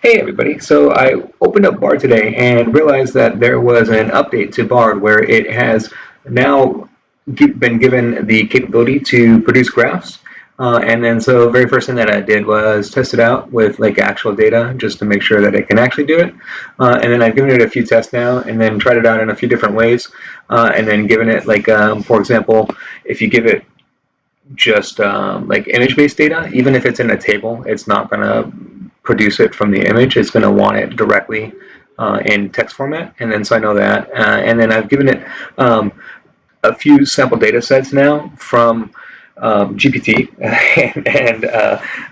Hey everybody, so I opened up Bard today and realized that there was an update to Bard where it has now been given the capability to produce graphs. And then so the very first thing that I did was test it out with like actual data just to make sure that it can actually do it. And then I've given it a few tests now and then tried it out in a few different ways. And then given it like, for example, if you give it just like image-based data, even if it's in a table, it's not going to produce it from the image. It's going to want it directly in text format, and then so I know that. And then I've given it a few sample data sets now from GPT, and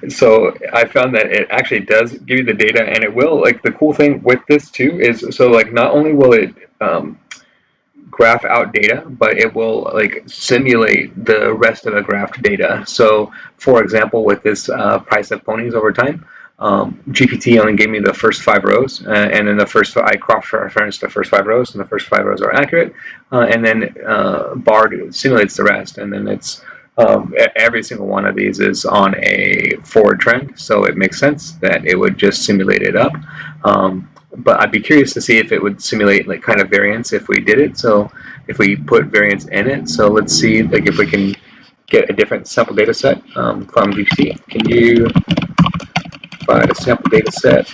so I found that it actually does give you the data, and it will. Like the cool thing with this too is so like not only will it graph out data, but it will like simulate the rest of the graphed data. So, for example, with this price of ponies over time, GPT only gave me the first 5 rows, and then I cross-referenced the first 5 rows, and the first 5 rows are accurate, and then Bard simulates the rest, and then it's every single one of these is on a forward trend, so it makes sense that it would just simulate it up. But I'd be curious to see if it would simulate like kind of variance if we did it. So if we put variance in it, so let's see like if we can get a different sample data set from GPT. Can you provide a sample data set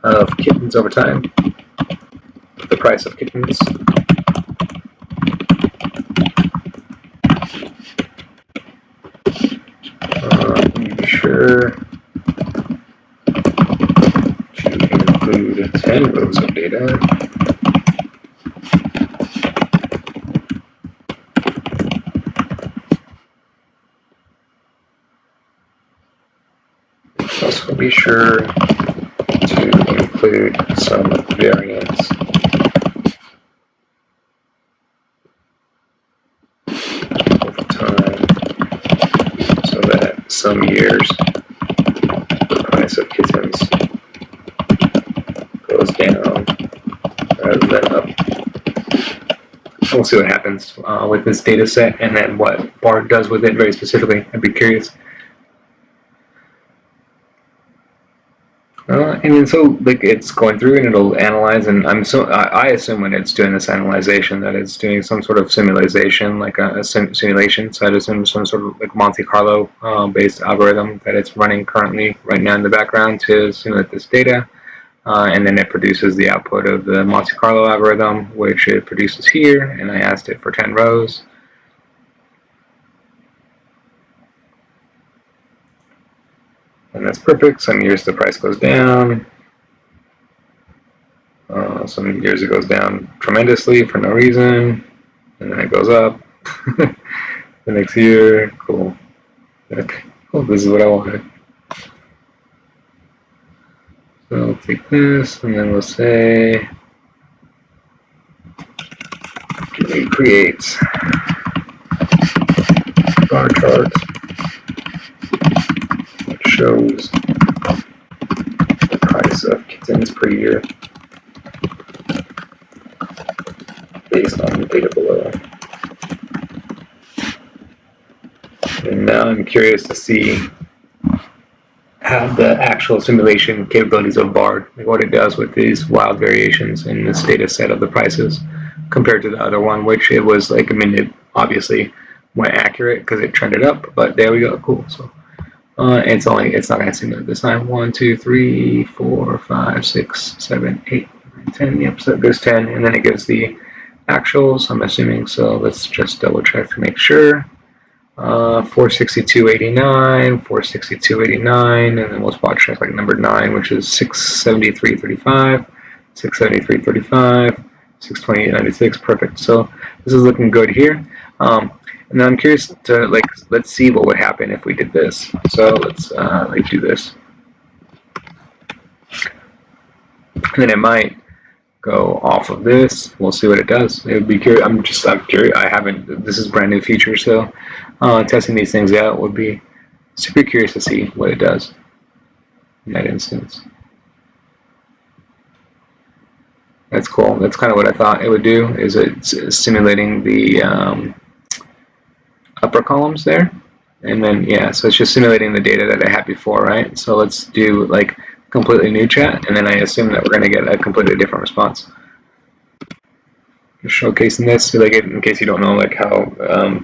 of kittens over time, the price of kittens? Be sure to include 10 rows of data. Also be sure to include some variance over time so that some years the price of kittens goes down rather than up. We'll see what happens with this data set and then what Bard does with it very specifically. I'd be curious. And then so like it's going through and it'll analyze, and I assume when it's doing this analyzation that it's doing some sort of simulation, like a simulation. So I'd assume some sort of like Monte Carlo based algorithm that it's running currently right now in the background to simulate this data. And then it produces the output of the Monte Carlo algorithm, which it produces here, and I asked it for 10 rows. And that's perfect. Some years the price goes down. Some years it goes down tremendously for no reason, and then it goes up the next year. Cool. Okay. Cool. This is what I wanted. So I'll take this, and then we'll say create bar chart that shows the price of kittens per year based on the data below. And now I'm curious to see how the actual simulation capabilities of Bard, like what it does with these wild variations in this data set of the prices compared to the other one, which it was like, I mean, it obviously went accurate because it trended up, but there we go, cool. So it's not going to simulate this time. 1, 2, 3, 4, 5, 6, 7, 8, 9, 10. Yep, so it goes 10, and then it gives the actuals, I'm assuming. So let's just double check to make sure. 462.89, 462.89, and then we'll spot check like number 9, which is 673.35, 673.35, 628.96. Perfect. So this is looking good here. And then I'm curious to like, let's see what would happen if we did this. So let's like do this, and then it might go off of this. We'll see what it does. It would be curious. I'm curious. I haven't. This is brand new feature, so testing these things out would be super curious to see what it does in that instance. That's cool. That's kind of what I thought it would do. Is it's simulating the upper columns there, and then yeah. So it's just simulating the data that I had before, right? So let's do like completely new chat, and then I assume that we're going to get a completely different response. Just showcasing this, like in case you don't know, like how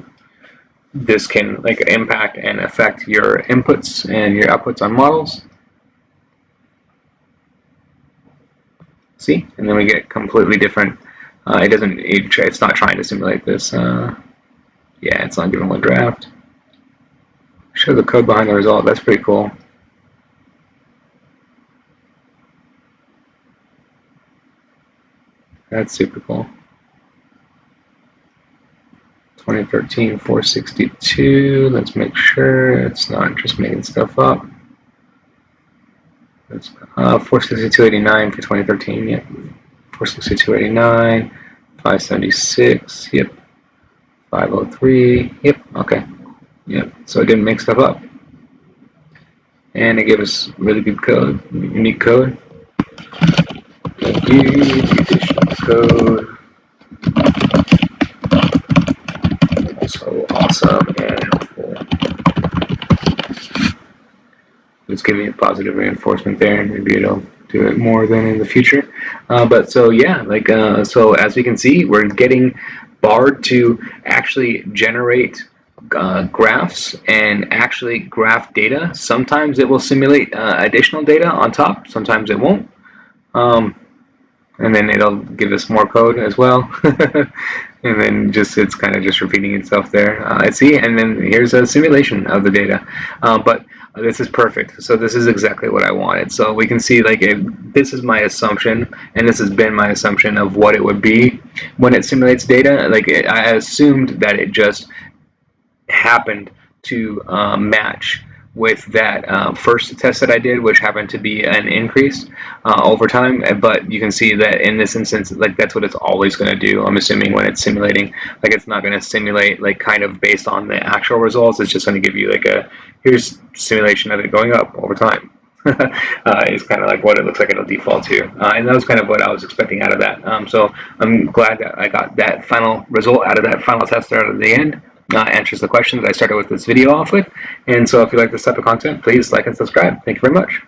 this can like impact and affect your inputs and your outputs on models. See, and then we get completely different. It doesn't. It's not trying to simulate this. Yeah, it's not giving one draft. Show the code behind the result. That's pretty cool. That's super cool. 2013 462. Let's make sure it's not just making stuff up. That's 462.89 for 2013. Yep. 462.89. 576. Yep. 503. Yep. Okay. Yep. So it didn't make stuff up, and it gave us really good code, unique code. Thank you. Conditions code. So awesome and helpful. It's giving a positive reinforcement there, and maybe it'll do it more than in the future. But so yeah, like so as we can see, we're getting Bard to actually generate graphs and actually graph data. Sometimes it will simulate additional data on top. Sometimes it won't. And then it'll give us more code as well. And then just it's kind of just repeating itself there. I see, and then here's a simulation of the data. But this is perfect. So this is exactly what I wanted. So we can see like this is my assumption, and this has been my assumption of what it would be when it simulates data. Like I assumed that it just happened to match with that first test that I did, which happened to be an increase over time. But you can see that in this instance, like that's what it's always going to do. I'm assuming when it's simulating, like it's not going to simulate like kind of based on the actual results. It's just going to give you like a here's simulation of it going up over time. Is kind of like what it looks like it'll default to, and that was kind of what I was expecting out of that. So I'm glad that I got that final result out of that final test out of the end. Answers the questions I started with this video off with. And so if you like this type of content, please like and subscribe. Thank you very much.